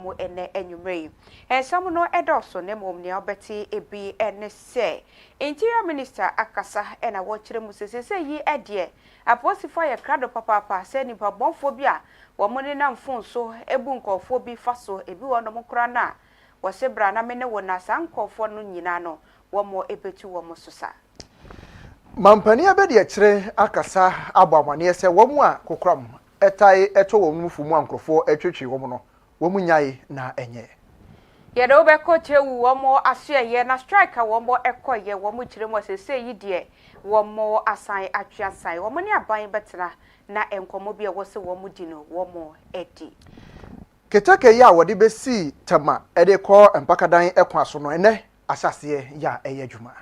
mo ene enyumre ensam no edoso ne mom ne obeti ebi ene se interior minister akasa ena wo kire mu sese yi ede aposifo ye krado papa se nipa bonfo bi a wo mo ne na mfon so ebu nkofo bi faso ebi wo no mokra na wo se bra na me ne wo na san nkofo no nyina no wo mo ebetu wo mo sosa mampani abedi kire akasa abamane se wo mu a kokram etai eto wo mu fumu ankrofo etwetwe wo mu no wo munyai na enye ye do be ko chewu wo mo asoye na striker wo mo ekoye wo mo kire mo sese yi de wo mo asan atwasan wo mo ne aban betena na enkomo bi e wo se wo mo di no wo mo edi ketake ya wode besi tama ede ko empakadan ekwaso no ene asase ya eye dwuma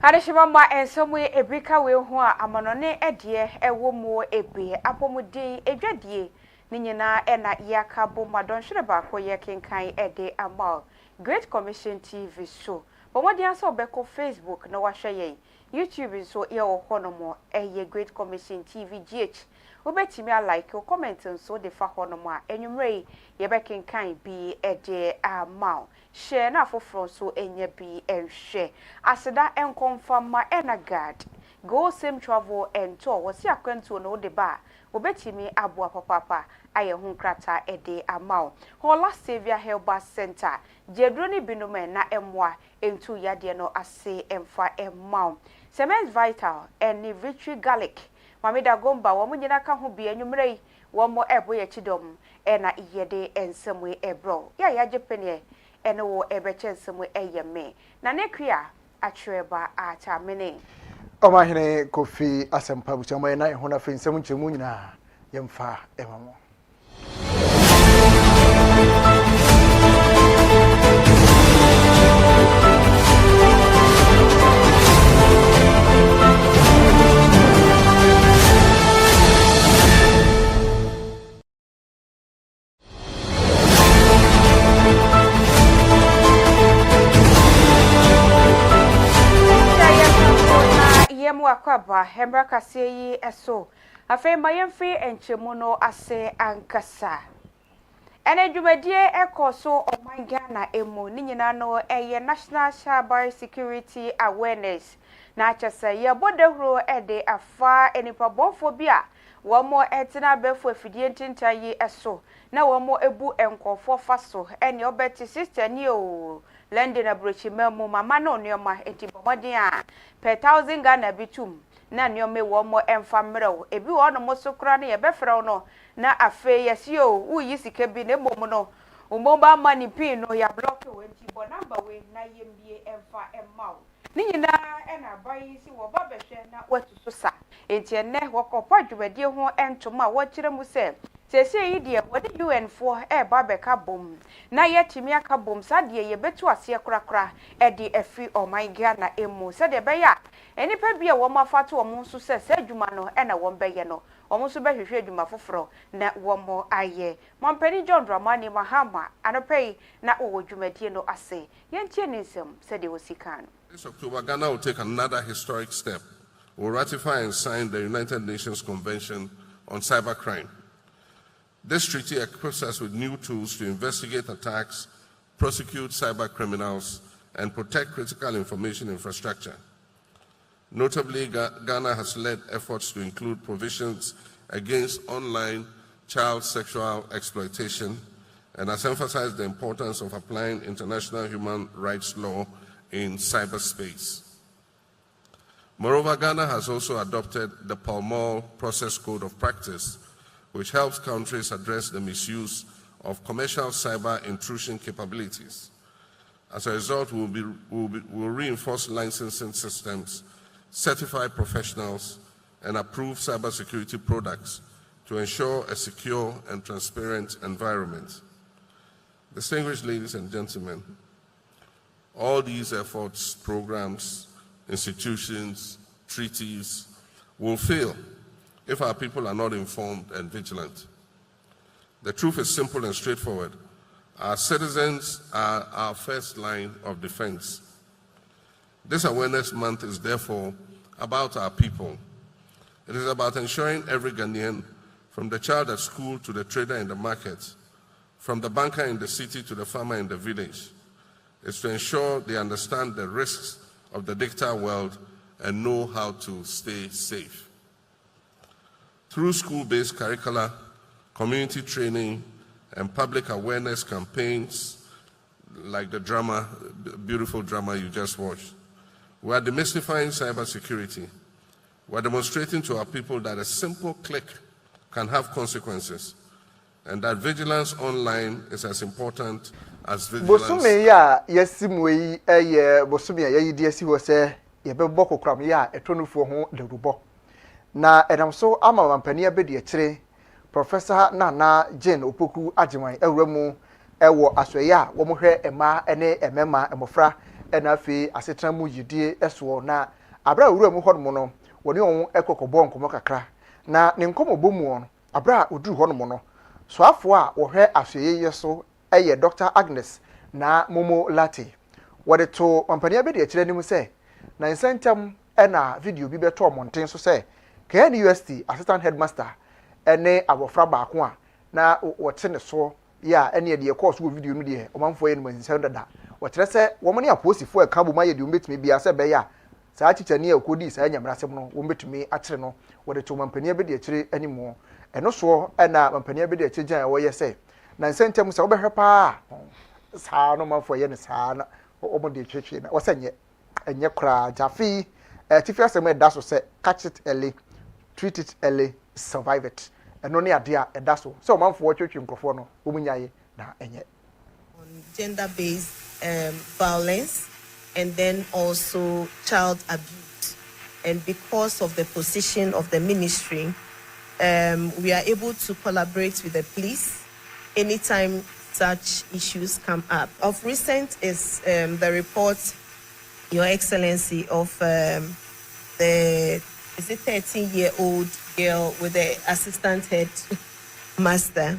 Hadeshima ma ensomu ebika we ho a amanone ede ewo mo ebe apomuden edwadie ni nyina ena yaka bo madon hwere ba ko ye kenkan ede amal Great Commission TV show bomodi aso beko Facebook na wahwe yen YouTube so ye wo honomo eye Great Commission TV GH obetimi a like o comment so de fa honomo a enwumrei ye be kenkan bi ede amal share na foforo so enye bi enhwe aseda enkonfama enagad go same travel and tour wasi akwantu no de ba obetimi aboa papa aye hu krata ede amao hola Savior Helba Center jedroni binume na emwa entu yade no ase emfa emao Cement Vital and Victory Garlic mamida gomba wo munyina ka ho bi enwumrei wo mo ebo ye chidom na iyede ensemwe ebro ya yagepene ene wo ebeche ensemwe eyeme na nekria atweba atamene Omahine Kofi Asempa buchama na ehona fe nsem nchemu nyina yemfa emamo akwaba hembra kase yi eso afi mayemfi enchemu no ase ankasa ene dwumadie ekoso oman Ghana emu ni nyina no eye National Cyber Security Awareness na chese ye bodehuro ede afa enipa bonfo bia wo mo etina befo afidie ntinta yi eso na wo mo ebu enkofo faso ene obeti sister ni o London abrochi memu mama no nioma enti bomodin a per 1000 Ghana bitum na nioma wo mo emfa mrew ebi wo no mo sokra na ye befrew no na afe yesi o uyi sike bi na mom no umomba money pin no ya block we enti bo number we na yembie emfa emmaw ni nyina na bayi si wo ba behwe na watu so sa enti ene wokopa dwumadie ho entoma wo kire mu se sese yi de wode UN4 ba beka bom na yetimi aka bom sade ye betu ase krakra de afi oman Ghana emu sade be ya enipa bia wo mafato wo nso se adwuma no na wo beye no wo nso behwehwe adwuma foforo na wo mo aye Mampani John Dramani Mahama anopei na wo dwumadie no ase yentie nsem sade wo sikano. This October, Ghana will take another historic step. Will ratify and sign the United Nations Convention on Cybercrime. This treaty equips us with new tools to investigate attacks, prosecute cyber criminals, and protect critical information infrastructure. Notably, Ghana has led efforts to include provisions against online child sexual exploitation and has emphasized the importance of applying international human rights law in cyberspace. Moreover, Ghana has also adopted the Paramount Process Code of Practice, which helps countries address the misuse of commercial cyber intrusion capabilities. As a result, we'll reinforce licensing systems, certify professionals, and approve cybersecurity products to ensure a secure and transparent environment. Distinguished ladies and gentlemen, all these efforts, programs, institutions, treaties will fail if our people are not informed and vigilant. The truth is simple and straightforward. Our citizens are our first line of defense. This Awareness Month is therefore about our people. It is about ensuring every Ghanaian, from the child at school to the trader in the market, from the banker in the city to the farmer in the village, is to ensure they understand the risks of the digital world and know how to stay safe. Through school-based curricula, community training, and public awareness campaigns like the beautiful drama you just watched, we are demystifying cybersecurity. We are demonstrating to our people that a simple click can have consequences, and that vigilance online is as important as vigilance. Bosumi ya yesimwe bosumi ya yidi esi wo se ye bebbo kokram ya etonufu ho lerubo na edam so ama mampani abedi akire Professor Nana Jane Opoku Ajiman ewremu ewo asoya wo mohwe ema ene emema emofra ena afi asetran mu yidie eso na abra wuremu hono no woni on ekokobo nkomo kakra na ne nkomo bomu on abra oduru hono no so afo a wo hwe asoye yeso eye Dr. Agnes na Momo Lati wode to mampani abedi akire nimu se na insentem ena video bi beto monten so se KNUST assistant headmaster ene abofra baako a na wote ne so ya ene de course wo video no de omanfo ye no mansen dada wotere se wo mane aposifo e ka bo ma ye de umetimi bia se be ya saa chichani e kodi saa nyamrasem no wo betimi akyere no wode to mampani abedi akire animo eno so ena mampani abedi akire gyan wo ye se na nsentem se wo behwe pa saa no manfo ye ne saa na wo de twetwe na wo senye enye kra jafi tifia se me da so se catch it early, treat it early, survive it. And only idea and that's so. So man for church microphone umunyaye na enye. On gender-based violence and then also child abuse. And because of the position of the ministry, we are able to collaborate with the police anytime such issues come up. Of recent is the report, Your Excellency, of the 13-year-old girl with the assistant head master.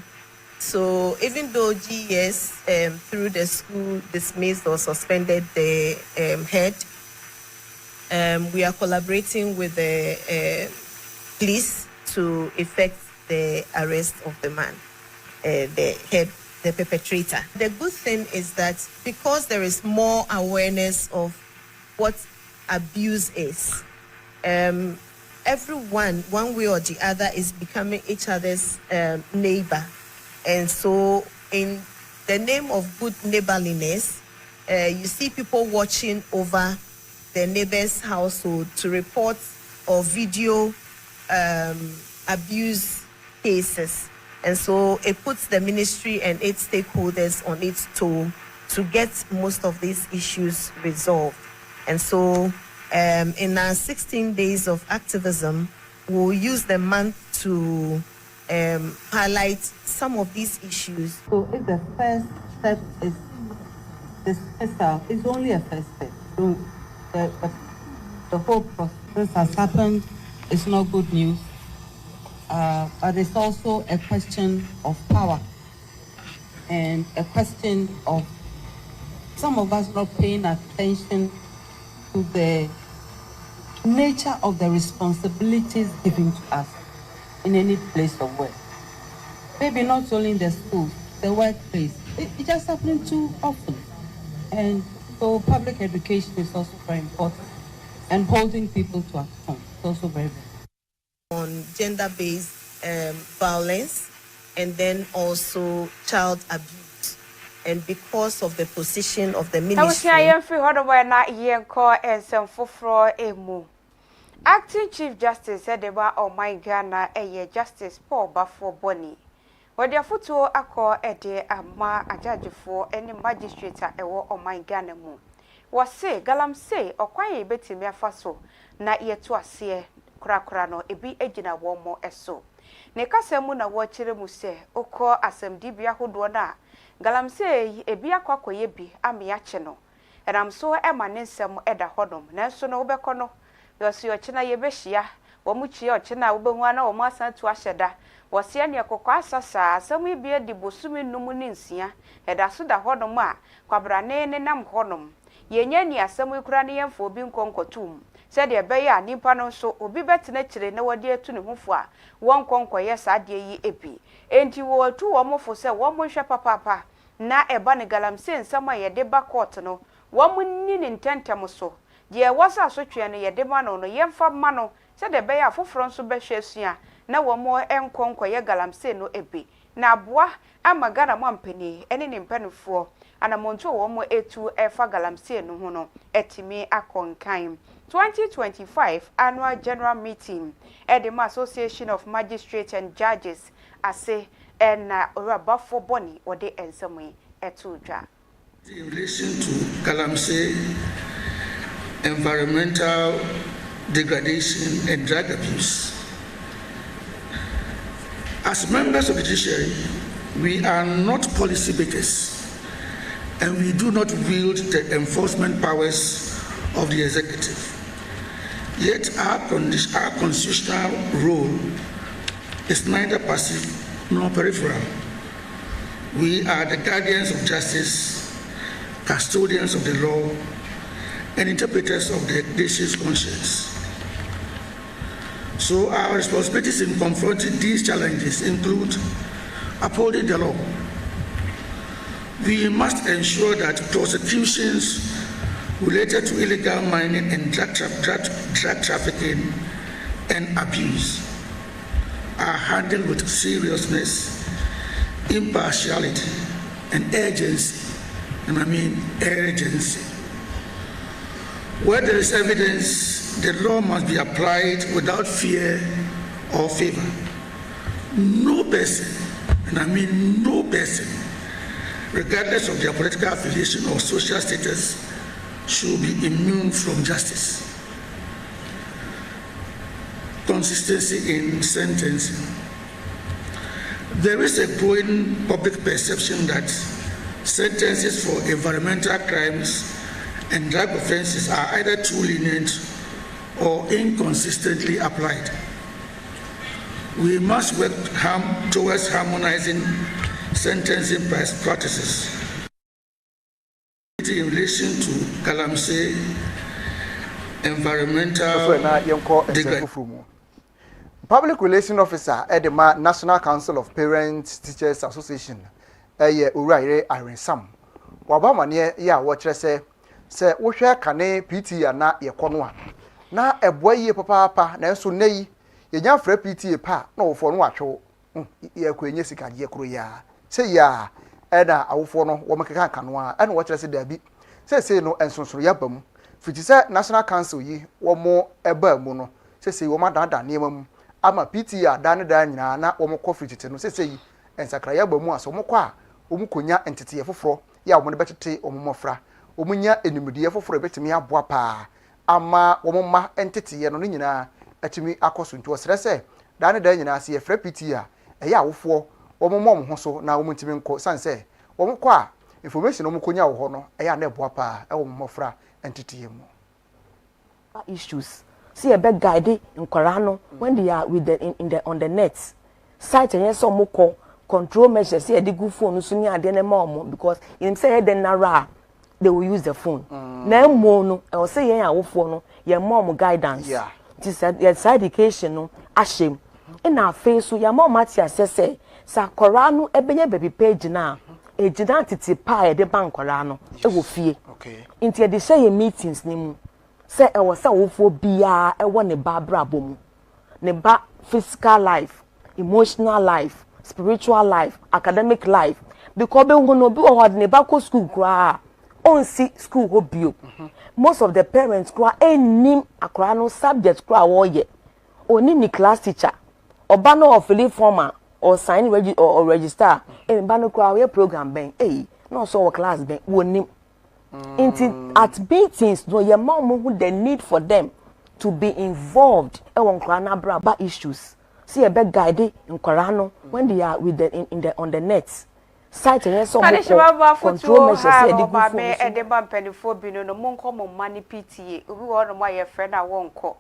So even though GS through the school dismissed or suspended the head, we are collaborating with the police to effect the arrest of the man, the head, the perpetrator. The good thing is that because there is more awareness of what abuse is, everyone, one way or the other, is becoming each other's neighbor. And so in the name of good neighborliness, you see people watching over the neighbor's household to report or video abuse cases. And so it puts the ministry and its stakeholders on its toe to get most of these issues resolved. And so in our 16 days of activism, we'll use the month to highlight some of these issues. So if the first step is dismissal, it's only a first step. So the whole process has happened. It's not good news. But it's also a question of power and a question of some of us not paying attention to the nature of the responsibilities given to us in any place of work. Maybe not only in the schools, the workplace. It just happening too often. And so public education is also very important. And holding people to account is also very important. On gender-based violence and then also child abuse. And because of the position of the ministry... Acting Chief Justice said about oh my Ghana Justice Paul Bafo Boni. Where their photo ako ede ama ajaji for any magistrate ewo oh my Ghana mu. Was say galam say or kwaye beti me afaso na ye to ase kura no ebi ejina wo mo eso. Ne kasa mu na wo kire mu se okọ asem dibia hodo na galam say ebi akwakoye bi ame ya che no. Enam so e ma ne nsem eda hodom na so no wobekọ no. Yosi ochina yebehia womuchi ochina wobehu ana womasan tu ahyeda wosia ne kokko asasa asam ibie di bosumi numu ne nsia eda so da hodom a kwabrane ne nam hodom yenya ni asam ikura ne yemfo obi nkonkotum said the beya nipa no so obi betena kire na wode atu ne hufo a won konkoye saade yi ebi enti wo tu wo mofo se wo mo hwe papa na eba ne galamse nsam a yede ba court no wo mo ni ne ntentem so je wasa so twe no yede ma no yemfa ma no said the beya foforo nso be hwe asua na wo mo enkonkoye galamse no ebi na aboa amagana mampeni ene ne mpanufo anamonto wo mo etu efa galamse no ho no etimi akonkan 2025 annual general meeting at the Association of Magistrates and Judges ase na orabafo boni ode ensamwe etudwa in relation to galamse, environmental degradation and drug abuse. As members of the judiciary, we are not policy makers, and we do not wield the enforcement powers of the executive. Yet our constitutional role is neither passive nor peripheral. We are the guardians of justice, custodians of the law, and interpreters of the nation's conscience. So our responsibilities in confronting these challenges include upholding the law. We must ensure that prosecutions related to illegal mining and drug trafficking and abuse are handled with seriousness, impartiality, and urgency. And I mean urgency. Where there is evidence, the law must be applied without fear or favor. No person, and I mean no person, regardless of their political affiliation or social status, should be immune from justice. Consistency in sentencing. There is a growing public perception that sentences for environmental crimes and drug offenses are either too lenient or inconsistently applied. We must work towards harmonizing sentencing practices. In relation to galamse, environmental degradation. Public Relations Officer at the National Council of Parents Teachers Association, Uraire Irene Sam. Wabama near ya watcher say wohwe kane PTA na yekono a na eboa ye papa na enso nei ye nya fra PTA pa na wofo no atwe ye kwenye sika je kro ya say ya eda awofo no wo mekeka kano a ena watcher say dabi say no ensonso ya bam fiti say National Council yi wo mo eba mu no say wo madada ne mam ama PTA da ne da nyina na wo mo kofitete no say ensakra ya bam aso mo kwa wo mo konya entete ye foforo ya wo ne betete wo mo mofra omunya enimudie foforo betimi aboa pa ama womma entete no nyina atimi akoso nto srese da ne da nyina se ye fra piti a eya awofo wommo ho so na womntimi nko sanse womkọ a information womkonya wo ho no eya na aboa pa e wommofra entete mu issues see a big guide nkwara no when they are with the on the net site and so moko control measures see a dig phone so ni ade na ma because in say the nara they will use the phone. Na mo no, I will say yen awofo no, your mom guidance. Yeah. This your education no, ashem. In our face so your mom mati assess sa kora no ebenye baby page na. E gina titi pa e de bank kora no, e wo fie. Okay. Inti de share meetings ni mu. Say e wo sa awofo bia e wo ne ba brabo mu. Ne ba physical life, emotional life, spiritual life, academic life. Because be no be o ne ba ko school kra. On see school go bio. Most of the parents cry any akra no subject cry wo ye. Oni ni class teacher. Oba no of fill form or sign or register. E ba no cry we program ben. No so class ben woni. At meetings no your mom who the need for them to be involved e won cry na bra issues. See a big guide in Korano when they are with the on the net. Site and so control measures say the good for me penifo bi no monko mo mani PTA obi wo no my friend a wonko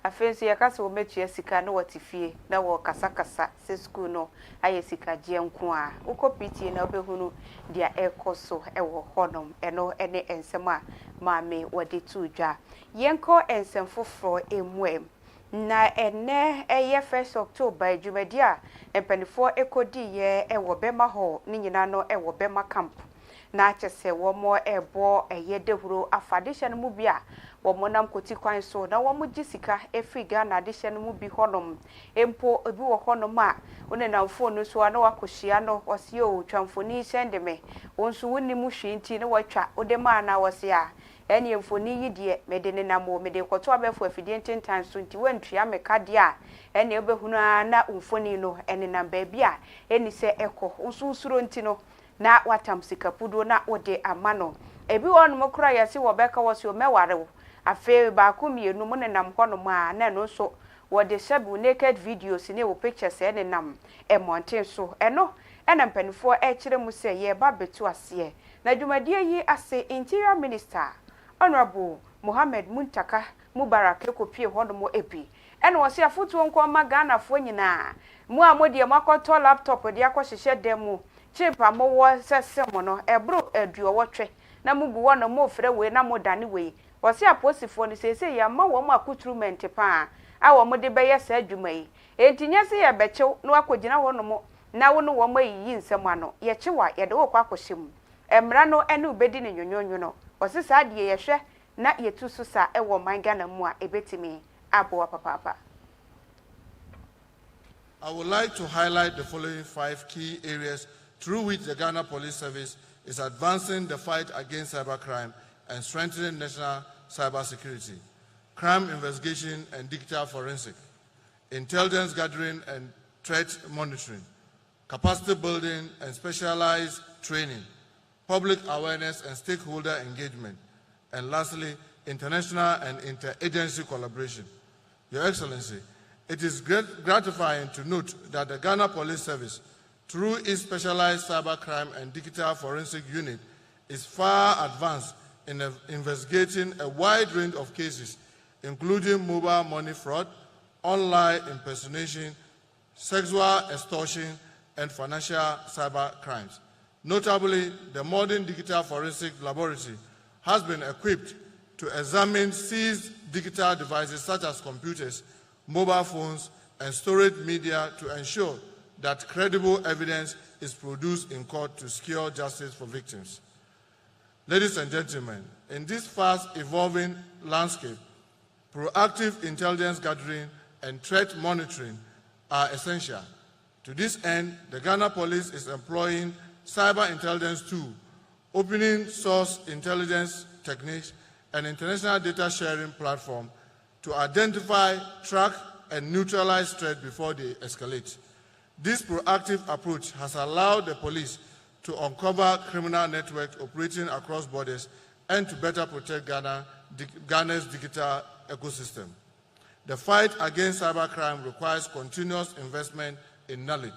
afenso yakasa wo metua sika na watifie na wo kasakasa se school no aye sika je nko a uko PTA na obehunu dia ekoso ewo honom eno ene ensem a maame wode tudwa yenko ensem foforo emwem na ene eye 1st October adwumadi a empanifo ekodi ye ewo bema ho ni nyina no ewo bema camp na chese wo mo ebo eye dehuro afadehye no mu bia wo monam koti kwan so na wo mo gisika efriga na adehye no mu bi honom empo ebi wo honom a onenam phone so na wakohia no wose o twamfoni sende me wonso wonni mu hwinti na watwa odema na wose a eni emfoni yi de mede ne namo mede kwoto abefo afidie ntentan so nti wantua meka de a eni obehunu na umfoni no eni nam baabi a eni se ekọ ususuro nti no na watam sikapudo na wode amano ebi won mo kura yase wo beka wose o meware afe ba ko mienu mo ne nam hono ma na no so wode shabu naked videos ne wo pictures ene nam emonten so eno ena mpanifo kire mu se ye ba betu ase na dwumadie yi ase interior minister Honorable Mohammed Muntaka Mubarak ekopie hono mo ebi ena wose afotuo nko ma Ghana fo nyina mu amode makoto laptop de akohyehyɛ demu chip amowo sese mo no ebro aduo wotwe na mugu wono mo frɛ we na mo dane we wose aposifo no sese ya ma wo mo akutrement pa a wo mo de beye sa adwuma yi entinya se ye bechew no akogina wono mo na wo no wo mayi nsɛm ano ye kyewa ye de wo kwa kohyem emra no ene ubedi ne nyonyonyo no wose sa de ye hwɛ na ye tu so sa ewo man Ghana mu a ebetimi abo papa. I would like to highlight the following 5 key areas through which the Ghana Police Service is advancing the fight against cybercrime and strengthening national cybersecurity: crime investigation and digital forensic, intelligence gathering and threat monitoring, capacity building and specialized training, public awareness and stakeholder engagement, and lastly, international and interagency collaboration. Your Excellency, it is gratifying to note that the Ghana Police Service, through its specialized cybercrime and digital forensic unit, is far advanced in investigating a wide range of cases, including mobile money fraud, online impersonation, sexual extortion, and financial cyber crimes. Notably, the modern digital forensic laboratory has been equipped to examine seized digital devices such as computers, mobile phones, and storage media to ensure that credible evidence is produced in court to secure justice for victims. Ladies and gentlemen, in this fast-evolving landscape, proactive intelligence gathering and threat monitoring are essential. To this end, the Ghana Police is employing cyber intelligence tools, opening source intelligence techniques, and international data sharing platform to identify, track, and neutralize threats before they escalate. This proactive approach has allowed the police to uncover criminal networks operating across borders and to better protect Ghana's digital ecosystem. The fight against cybercrime requires continuous investment in knowledge.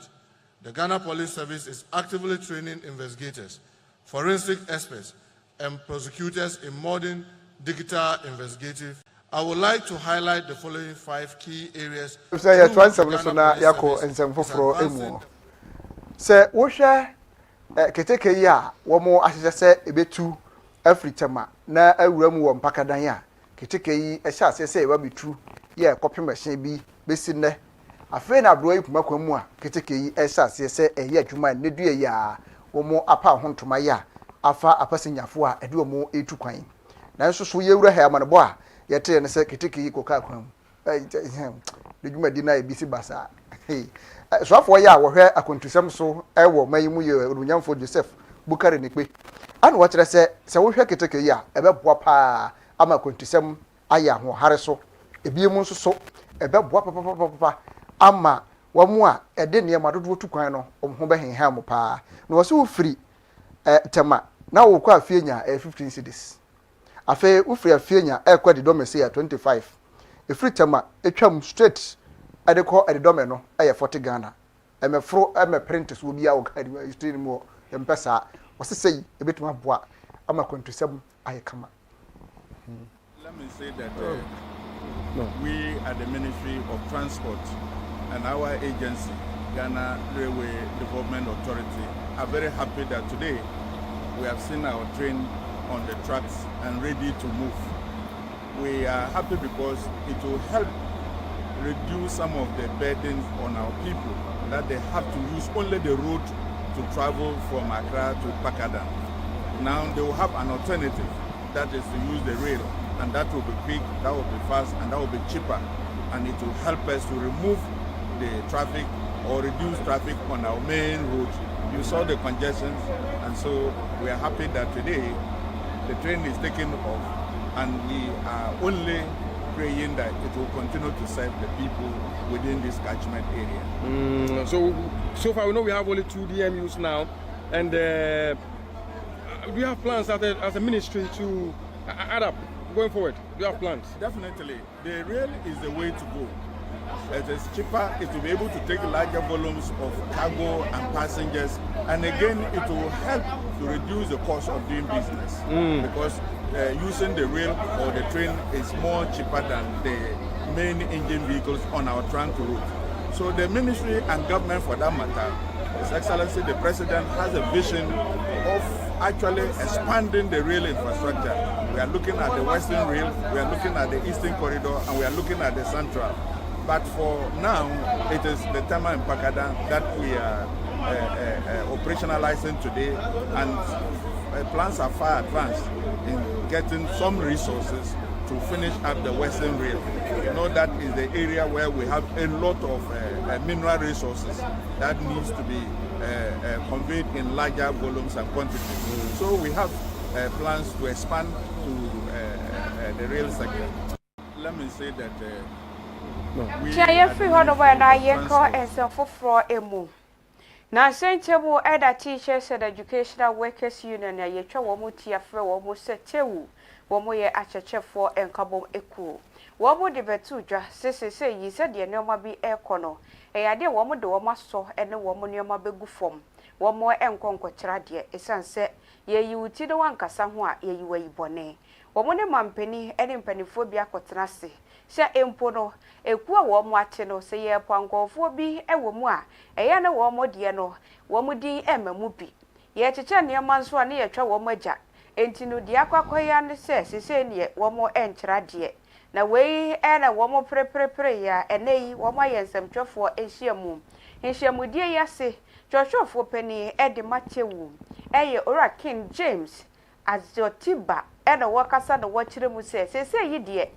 The Ghana Police Service is actively training investigators, forensic experts, and prosecutors in modern digital investigative. I would like to highlight the following 5 key areas. Say wohwe keteke yi a wo mo ahyehye se ebetu Afritema na awura mu wo mpakadan a keteke yi ehya ase se eba betu ye kopem ehye bi besi ne afi na abro ikuma kwamu a keteke yi ehya ase se ehye adwuma ne due ya wo mo apa hontoma ya afa apasinyafo a ede wo mo etu kwan na nso so yewura ha amanebo a yete ne se keteke yi koka kwam de dwuma di na ebisi basa so afọ ya wo hwe akontusem so ewo mayimu ye runyamfo Joseph Bukari nekpe anu wo kire se wo hwe keteke yi a ebeboa pa ama akontusem aya ho hare so ebiemu nso so ebeboa papa ama wo mu a ede ne ma dodo tu kwan no ho be henha mo pa na wo se wo firi tema na wo kwa afienya 15 cedis afi wo firi afienya ekwa de domese ya 25 efiri tema etwam straight adeko edidome no eye 40 Ghana emefro print so bia wo kadi history mu empesa osesei ebetuma boa ama kontusem ayekama. Let me say that No. We at the Ministry of Transport and our agency, Ghana Railway Development Authority, are very happy that today we have seen our train on the tracks and ready to move. We are happy because it will help reduce some of the burdens on our people, that they have to use only the road to travel from Accra to Pakadam. Now they will have an alternative, that is to use the rail, and that will be quick, that will be fast, and that will be cheaper, and it will help us to remove the traffic or reduce traffic on our main road. You saw the congestion, and so we are happy that today the train is taking off, and we are only praying that it will continue to serve the people within this catchment area. So far we know we have only 2 DMUs now, and do you have plans as a ministry to add up going forward? Do you have plans? Definitely. The rail is the way to go. It is cheaper, it will be able to take larger volumes of cargo and passengers, and again it will help to reduce the cost of doing business because using the rail or the train is more cheaper than the main engine vehicles on our trunk route. So the ministry and government, for that matter, His Excellency the President, has a vision of actually expanding the rail infrastructure. We are looking at the Western Rail, we are looking at the Eastern Corridor, and we are looking at the Central. But for now, it is the Tema and Pakadam that we are operationalizing today, and plans are far advanced in getting some resources to finish up the Western Rail. You know, that is the area where we have a lot of mineral resources that needs to be conveyed in larger volumes and quantities. So we have plans to expand to the rail sector. Let me say that na sentemu eda teachers and educational workers union na yetwa womu tiafre womu setewu womu ye achechefo enkabom eku womu de betu dwa sesese yi se de neoma bi ekono eyade womu de womu aso ene womu neoma begu fom womu enkonkokyera de esanse ye yiwuti de wankasa ho a ye yiwa yibone womu ne mampani ene mpanifo bi akotenase sha empo no eku a womu ate no se ye pankofo bi ewomu a eya na womu de no womu din emamu bi ye cheche neoma nso a ne yetwa womu agya enti no de akwakoya ne sese ne womu enkyera de na wei na womu preprepre ya eneyi womu ayensamtwefo ehyiamu die yase twotwofo pani ede matewu eye ora King James Azotiba na wakasa na wachiremu sese yi de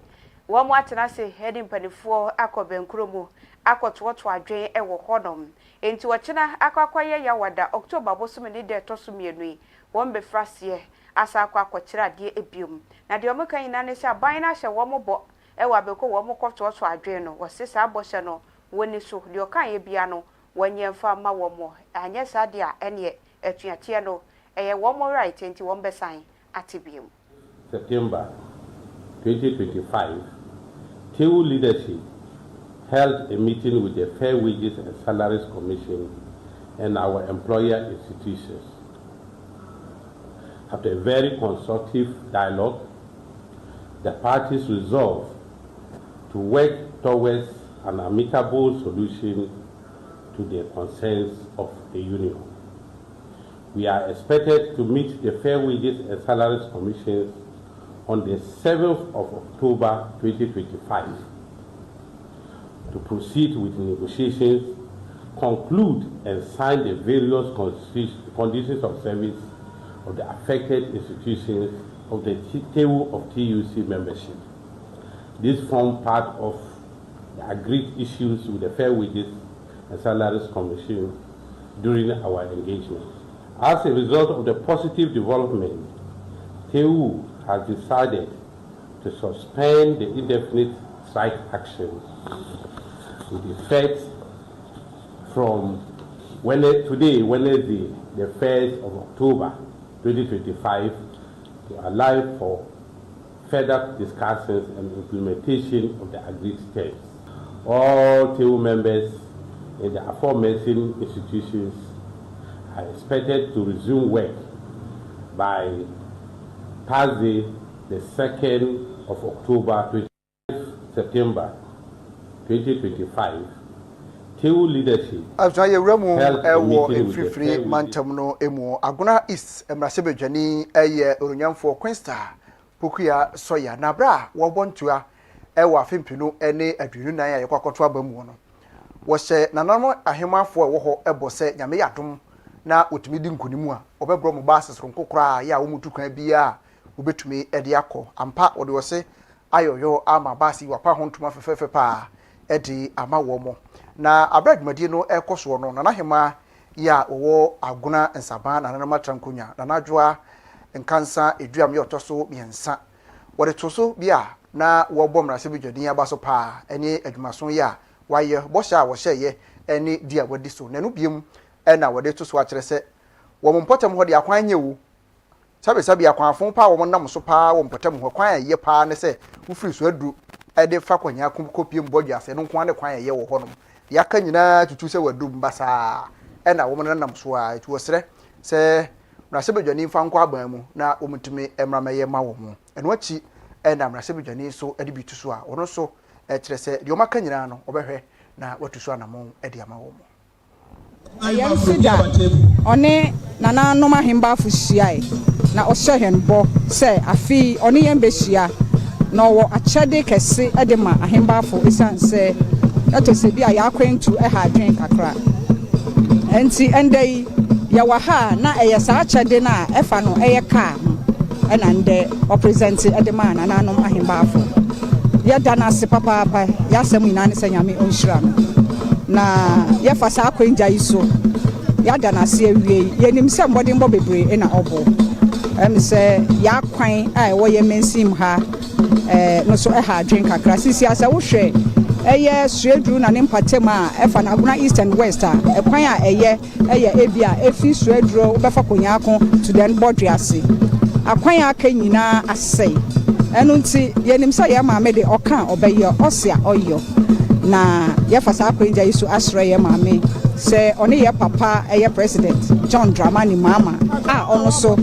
womu atena se ede mpanifo akobenkromu akotwoto adwen ewo honom enti wochina akwakoya ya wada October bosom ni de tosomienu wombe frase asa akwakokyera de ebiom na de omuka nyina ne sha ban na hye womu bo ewa beko womu kotwoto adwen no wosesa aboshe no woni so de okan ye bia no wanyemfa ma womu anye sade a ene etuatie no eye womu right enti wombe san atibiom. September 2025, TEU leadership held a meeting with the Fair Wages and Salaries Commission and our employer institutions. After a very constructive dialogue, the parties resolved to work towards an amicable solution to the concerns of the union. We are expected to meet the Fair Wages and Salaries Commission on the 7th of October 2025 to proceed with negotiations, conclude and sign the various conditions of service of the affected institutions of the TEU of TUC membership. This forms part of the agreed issues with the Fair Wages and Salaries Commission during our engagement. As a result of the positive development, TEU has decided to suspend the indefinite strike action with effect from today, Wednesday, the 1st of October 2025, to allow for further discussions and implementation of the agreed terms. All TEU members in the aforementioned institutions are expected to resume work by Thursday, the 2nd of October 2025, September 2025, TEU leadership. After a remu war in free mantamno emo aguna is emrasebejani eye oronyamfo Queensta Pokuya Soya Nabra wabontua ewa fimpinu ene adwinu nan ya yakwakoto abamu no wo hye nanamo ahemafo ewo ho ebose nyame yadom na otumi di nkonimu a obebro mo ba sesoro nkokora ya wo mutu kan bia obetumi ede akọ ampa ode wo se ayoyo ama basi wapa hontuma fefefe pa ede ama wo mo na abradmadi no ekoso no na hema ya wo aguna nsaba na nanama trankonya na nadwoa nkansa eduam ye otoso miensa wode toso bia na wo bom na sebedwadin abaso pa ene adwumaso ya waye bosha wo hyeye ene dia wadi so nanu biem ena wode toso a kire se wo mpotem ho de akwan nyewu sabe akwan afon pa wo nam so pa wo mpotem ho kwan ye pa ne se wo firi so adu ede fa kwanya kopiem bodwa se no kwan ne kwan ye wo honom yaka nyina tutu se wadu mbasa ena wo nam so a etu sere se na sebedwani fa nkwa aban mu na omutumi emrameye ma wo mu eno achi ena na sebedwani so ede bitu so a ono so kire se de o maka nyina no obehwe na watu so anamo ede ama wo mu ayamsida one nana noma himba fuhia na ohyehenbo se afi one yembehia na wo achede kese ede ma ahimba fo esanse eto se bia ya kwentu ha adwen kakra enti endei ya waha na eyesa achede na efa no eyeka ena nde o present ede ma nana nom ahimba fo ya dana se papa ya semu ina ne sanyame onhira na ya fasa akwenja iso ya dana se awie yenim se mbodembo bebre ena obo se ya kwan a wo ye mensim ha no so ha adwen kakra sisi asa wo hwe eye suedru na ne mpatem a efa na aguna east and west a ekwan a eye ebia efi suedru wo befa konyako to den border ase akwan aka nyina asai enu nti yenim se ya maame de oka obeye osia oyo na ya fasa akwenja iso asre ye maame se oni ye papa eye president John Dramani Mahama ono so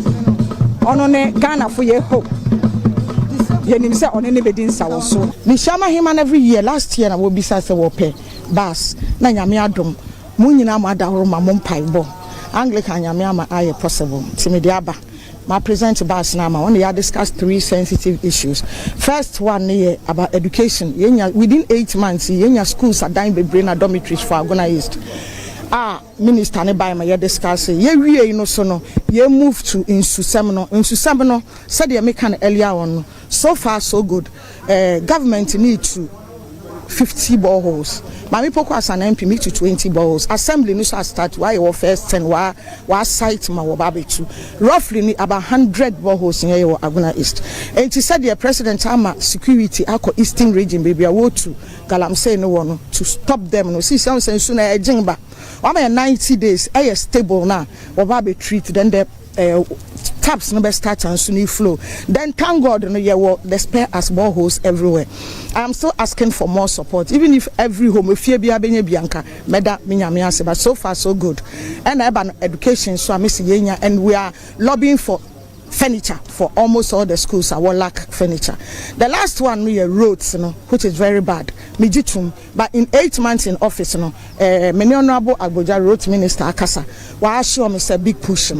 ono ne Ghana for ye hope yenim se ono ne bedin sawo so ni shama him and every year last year na wo bisa se wo pe bas na nyame adom mu nyina ma da horo ma mo mpaibo Anglican nyame ama aye possible timediaba my present bas na ma when they discuss 3 sensitive issues. First one about education. Within 8 months schools are dying bebre na dormitories for Agona East. Minister ne by my discuss we no so no ye move to Insusemno said they make an earlier on. So far so good. Government need to 50 boreholes. Mami poko as an MP make to 20 boreholes. Assembly no start why your first 10 wa site ma wo babe to. Roughly about 100 boreholes in your Aguna East. And he said the president ama security ako eastern region baby wo to galamsey no one to stop them no see some sense na ejingba. Wa 90 days stable na wo babe treat then the taps no be start and soon flow. Then thank God no the spare as boreholes everywhere. I'm still asking for more support, even if every home if you be bianca meda minyame but so far so good. And I have education so I miss yenya and we are lobbying for furniture for almost all the schools. I will lack furniture. The last one we roads, which is very bad. But in 8 months in office, many honorable Agboja road minister Akasa, why show me a big push,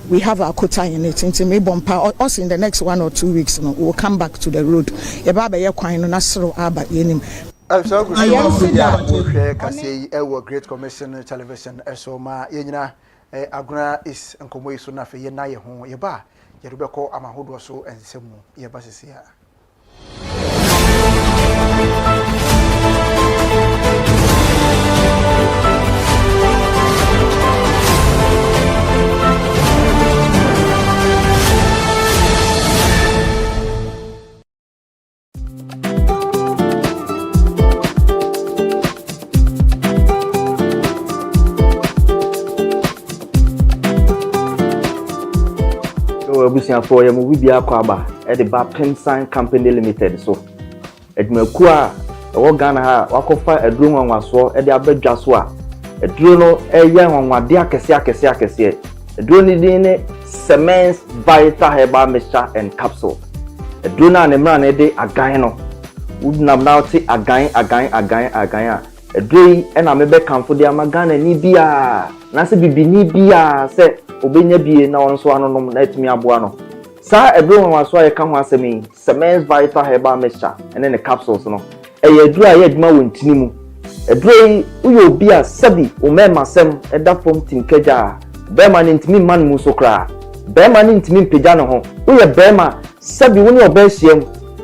we have our quota in it. Into me bumper us in the next 1 or 2 weeks, we'll come back to the road. Ebaba ye kwai no nasro aba yenim. So good. Kasi Great Commission Television Esoma yenyina Aguna is nkomo iso na fe ye na ye ho ye ba ye rubeko amahodo so ensemu ye ba sesia. Abusia for ya mu bibia kwaba e de ba Pensan Company Limited so edmaku a wo Ghana ha wakofa eduro nwanwaso e de abadwa so a eduro no eye nwanwade akese eduro ni din ne Semens Vital Herbal Mixture and Capsule eduro na ne mra na de agan no Udnam now ti again a edrei ena mebe kamfo de amagana ni bia na se bibi ni bia se obenya bie na won so anonom na etimi aboa no sa edro won so ayeka ho asemi Semens Vital Herbal Mixture ene ne capsules no eye edru aye adwuma wontini mu edrei uyo bia sabi o mema sem eda fom tinkaja bema ne ntimi man mu so kra bema ne ntimi mpagya no ho uye bema sabi woni obehiem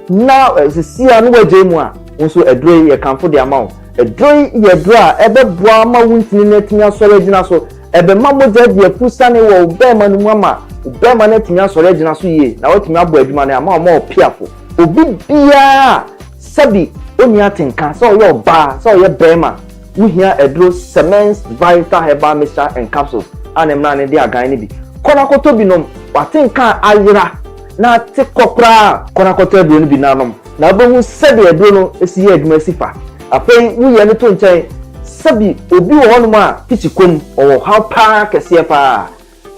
na sisia no wagye mu a nso edrei ye kamfo de amount edrei ye dra ebe boa ma wontini na timi asore gina so ebe mamoja de afusane wo bema no mu ama bema na timi asore gina so ye na watimi abo adwuma na ama o piafo obi bia sabi oni atenka so yo ba so ye bema wuhia edro Semens Vital Herbal Mixture and Capsules anemna ne de agan ne bi kona koto binom watenka ayira na te kokra kona koto edro ne bi nanom na bohu sabi edro no esi ye adwuma sifa afei wuye ne to nchen sabi obi wo hono ma tichikom o how pa kese pa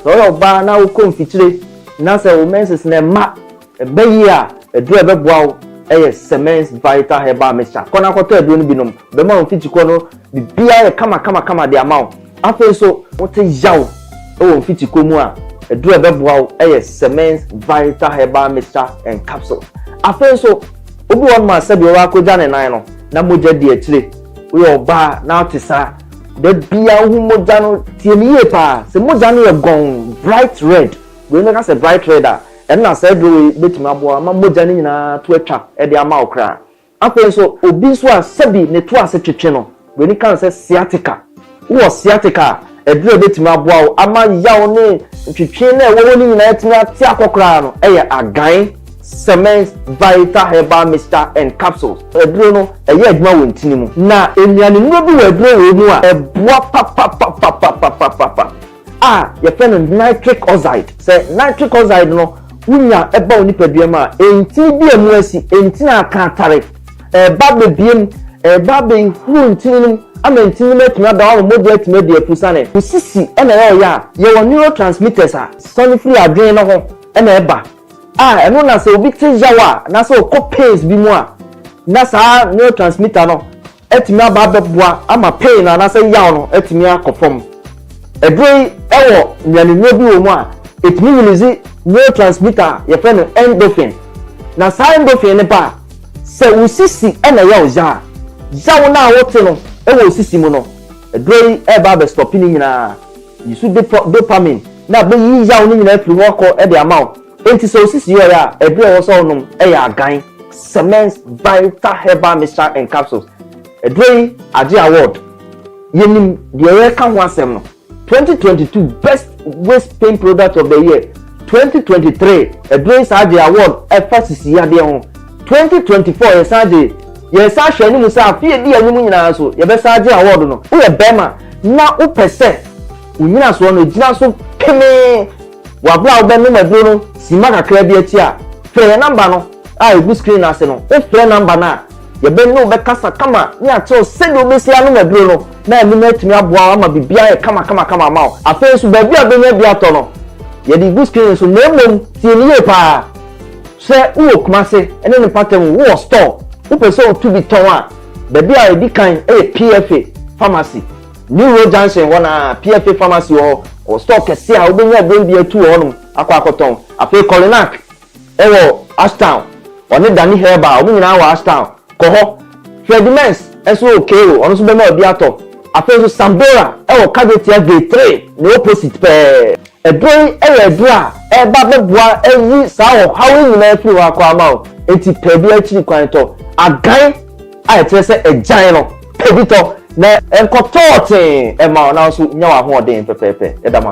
so yo ba na wo konfitire na se wo menses na ma ebeyi a edro ebeboa eye Semens Vital Herbal Mixture kona koto edro ne binom be ma wo tichiko no bibia ye kama de amount afei so wote yaw o wo tichiko mu a edro ebeboa eye Semens Vital Herbal Mixture and Capsules afei so obi wo ma sabi wo akoja ne nan no na moja di etire we oba na otisa de bia hu moja no tieniye pa se moja no ye gon bright red we no ka se bright red a na se do betima abo ma moja ni nyina to atwa e de ama okra apen so obi so a sabi ne to ase twetwe no we ni kan se sciatica wo sciatica e de betima abo ama yawo ne twetwe na e wo ni nyina etima ati akokra no e ye agan Semens Vital Herbal Mixture and Capsules. Edro no eye adwuma wontini mu. Na enuane no bi wo edro wo mu a eboa pa. Ye fen nitric oxide. Say nitric oxide no wunya eba oni padua ma enti bi emu asi enti na akatare. Ba bebiem ba be hu ntini no amantini metuma da wo model etime de afusane. Usisi ena ye wo neurotransmitters a sonifree adwen no ho ena eba eno na se obi te jawa na se okọ pains bi mu a na sa neurotransmitter no etimi aba beboa ama pain na se yaw no etimi akofom edrei ewo nyane no bi wo mu a etimi release neurotransmitter ye fe no endorphin na sa endorphin ne pa se usisi ena yaw jaw na wote no ewo usisi mu no edrei eba be stop ni nyina yisu dopamine na be yi yaw ni nyina firi ho ko e de amount enti so sisi yo ya edre wo so nom eya agan Semens Vital Herbal Mixture and Capsules edre age award yenim de ye ka ho asem no 2022 best waist pain product of the year 2023 edre age award efasisi ya de ho 2024 ye sa hwani mu sa afie di anyum nyina so ye be sa age award no wo ye bema na wo pese unyina so no gina so peme wabla obenu maduro no sima kakra bi ati a frɛ number no a egu screen ase no o frɛ number na ye be no be kasa kama ni ato se do be sia no maduro no na emi na atumi aboa ama bibia ye kama ma o afa so ba bia be nya bia to no ye di egu screen so na mom tie ni ye pa se wo kuma se ene ne pattern wo store wo person to be ton a ba bia e di kan PFA pharmacy New Road Junction wana PFA pharmacy o stock kese a obenya brand atu honum akwakoton afi Colinac ewo Ashtown oni Dani Herbal omunyina wa Ashtown ko ho Fredimens eso okeo ono so be ma obi ato afi so Sambora ewo Cadetia Gate 3 no opposite pe edron edra ba beboa eyi sa ho hawo nyina afi wa kwa ma o enti pe bi akiri kwan to agan a etrese ejan no pebito na enkotote e ma na so nya wa ho den pepepe e da ma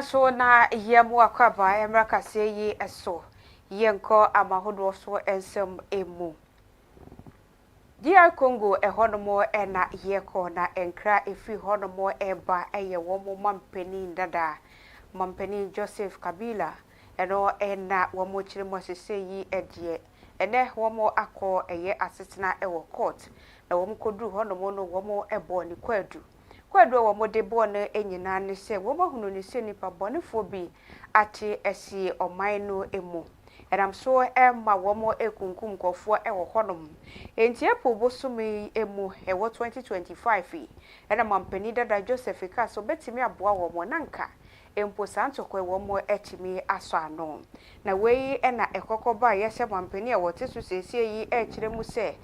so na yemu akwaba emraka se yi eso yenko amahodo so ensem emu DR Congo ehonomo na yeko na enkra efi honomo eba eye womo mampeni dada mampeni Joseph Kabila eno na womo chiremo sese yi edie ene womo akọ eye asesena ewo court na womo kodu honomo no womo ebo ni kwadu womo de bo na enyina ne se womo hunu ne se nipa bonefo bi ate esi oman no emu Eram so ma womo ekunkum kofo ewo honom enti epo bosumi emu ewo 2025 ena mampeni dada Joseph ka so betimi aboa womo nanka empo santokwe womo etimi aso ano na wei ena ekokoba yese mampeni ewo tesu sesie yi ekiremu se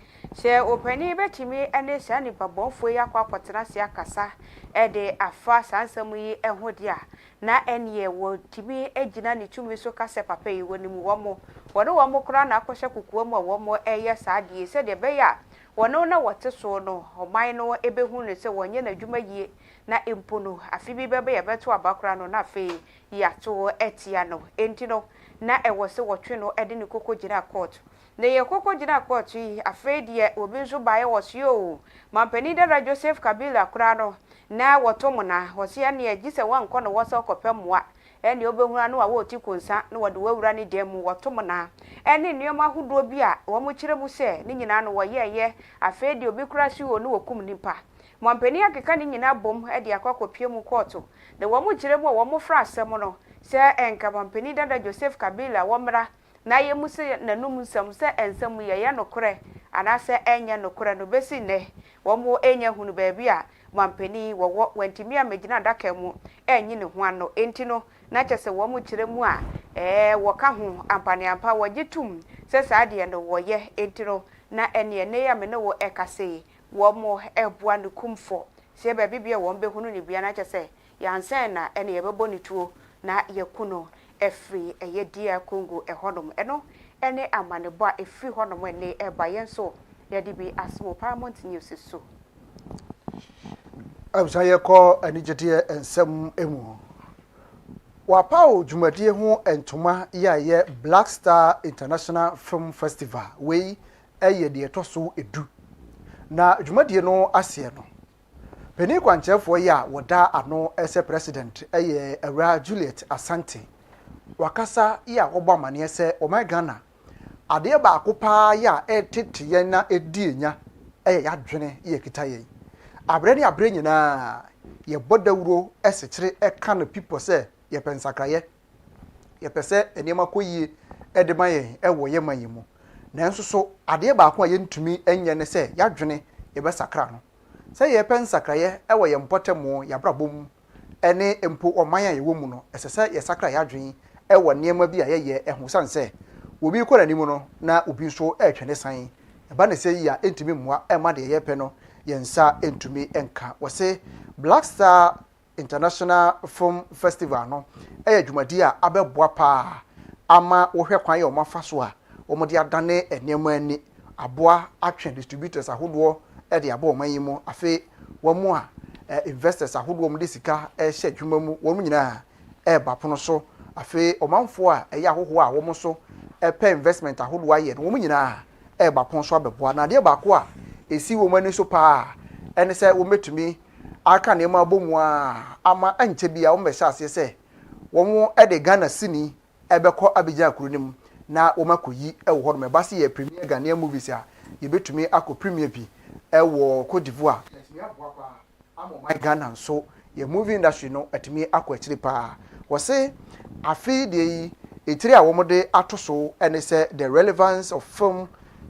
opani betimi ene sa nipa bonfo ya kwakotena se akasa ede afa sansam yi ehodia na enye wo timi egina ni tumi so kase papa yi wonimu womo kura na akwhye kukuo mu womo eye saadie se de beya wono na wote so no oman no ebehu ne se wonye na dwuma yie na empono afi bi bebe ye beto abakura no na fe yato etia no enti no na ewo se wotwe no ede ne koko gina court na ye koko gina court yi afi de obi nso bae wosio mampani dada Joseph Kabila kura no na wotomo na wosia ne agise wanko no woso kopemmoa eni obehura no awo ti konsa no wode wawura ne dem wotomo na eni nneoma hudo bi a wo mo kiremu se ni nyina no woyeye afedi obi kura si wo no wokum nipa mampani akeka ni nyina bom ede akokopie mu court de wo mo kiremu wo mo fra asem no se enka mampani dada Joseph Kabila wo mra na ye mu se nanum nsam se ensam ye nokore anase enye nokore no besi ne wo mo enya hunu baabi a mampani wo wantimi amegina daka mu enyi ne ho ano enti no na kyese wo mu kiremu a wo ka ho ampane ampa wo gitum se saade no wo ye enti no na ene ne ya me ne wo ekase wo mo eboa ne kumfo se ba bibia wo mbehunu ne bia na kyese yansen na ene ye bebo ne tuo na yekuno efri eye dia Congo ehonom eno ene amanebo a efri honom ene eba yenso ye di bi asmo Paramount News so absaye ko anigede ensem emu wapao jumadie ho entoma ye Black Star International Film Festival we eye de etoso edu na jumadie no ase no peni kwanchefo ya woda ano ese president eye Awura Juliet Asante wakasa ya ogba mane ese o my Ghana ade ba akopa ya etete na edienya eye yadwene ye kitaye abre nyina ye bodawuro esekire eka no people se ye pensakraye ye pese enema koyie edemaye ewo ye mayimu nanso so ade ba ko ye ntumi enye ne se yadwene ye besakra no se ye pensakraye ewo ye mpotemo ya brabom ene empo omanya ye womu no esese ye sakra yadwene ewo niema bi a ye ehusan se obi ko nanimu no na obi nso etwene san eba ne se yi a entumi mmoa ema de ye pe no yensa entumi enka wose Black Star International Film Festival no dwumadi a abeboa pa ama wohwe kwan ye o mafa so a wo de adane enema ani aboa atwen distributors ahodo de aba omanyimu afi wo mu a investors ahodo mo de sika hye dwuma mu wo nyina ba pono so afi omanfo a ahoho a wo mo so pe investment ahodo aye no wo nyina ba pono so abeboa na de ba ko a esi wo mani so pa ene se wo metumi aka ne ma bomu a ama anche bia wo mehya ase se wo mo de Ghana sini ebekọ Abidjan akurunim na wo makoyi ewo ho no me base ye premier Ghana movies a ye betumi akọ premier bi ewo Cote d'Ivoire etumi aboa pa amo my Ghana so ye movie industry no etumi akọ akiri pa wo se afi de yi etiri a wo mo de atoso ene se the relevance of film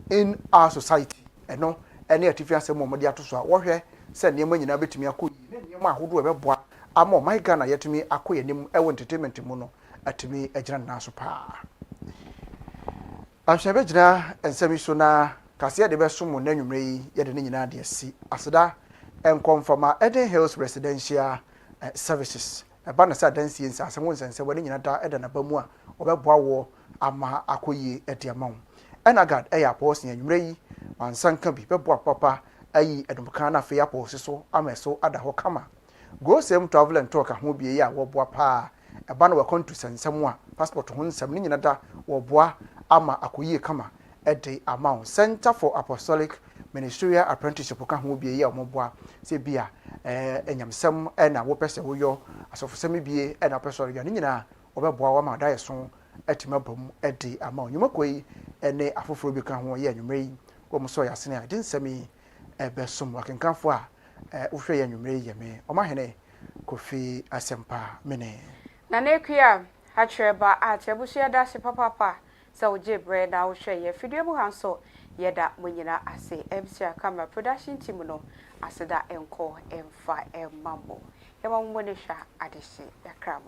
in our society eno ene atifia se mo de atoso a wo hwe se niema nyina betumi akọ yi niema ahodo ebeboa ama my Ghana yetumi akọ yanim ewo entertainment mu no atumi agyina naso pa ahwebe gyina ensemi so na kase de besom na nwumre yi yede ne nyina de asi aseda enkonfama Eden Hills Residential Services eba na sa dansi ensa asemo nsense wone nyina da eda na bamu a obeboa wo ama akoyie ediama wo enagad eya pause nwumre yi wansanka bi beboa papa ayi edumka na fe ya pause so ameso ada ho kama go sem travel and talk ho bie ya wo boa pa eba na we kontu sensem a passport ho nsem ne nyina da wo boa ama akoyie kama ede amount Center for Apostolic ministerial apprenticeship ka ho bie ye omoboa se bia enyamsem na wo pese wo yo asofosem bie na pese wo yo ne nyina obeboa wa ma da yeso atima bom edi ama onyumakoi ene afoforo bi ka ho ye anwumre yi wo mo so ya sene a dinsemi ebesom wakenkanfo a wohwe ye anwumre yi me omahene Kofi Asempa mene na nekua hatreba a chebusia da se papa sa oje bre na wohwe ye fidie mu hanso yeda monyina ase MC camera production team no aseda enko emfa emambo yema mo ne hwa adehye yakram